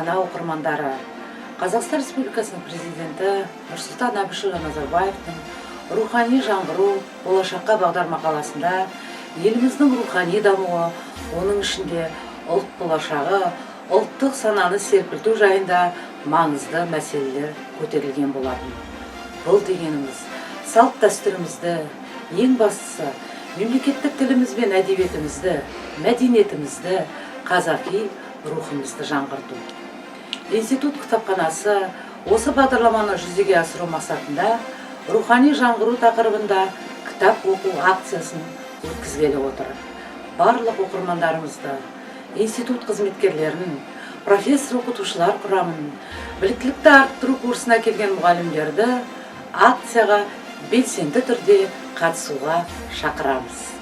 ана оқырмандары, Қазақстан Республикасының президенті Нұрсұлтан Әбішұлы Назарбаевтың рухани жаңғыру болашаққа бағдар мақаласында еліміздің рухани дамуы, оның ішінде ұлт болашағы, ұлттық сананы серпілту жайында маңызды мәселелер көтерілген болатын. Бұл дегеніміз салт дәстүрімізді, ең бастысы мемлекеттік тіліміз бен әдебиетімізді, мәдениетімізді, қазақи рухымызды жаңғырту. Институт кітапханасы осы бағдарламаны жүзеге асыру мақсатында рухани жаңғыру тақырыбында кітап оқу акциясын өткізгелі отыр. Барлық оқырмандарымызды, институт қызметкерлерін, профессор оқытушылар құрамын, біліктілікті арттыру курсына келген мұғалімдерді акцияға белсенді түрде қатысуға шақырамыз.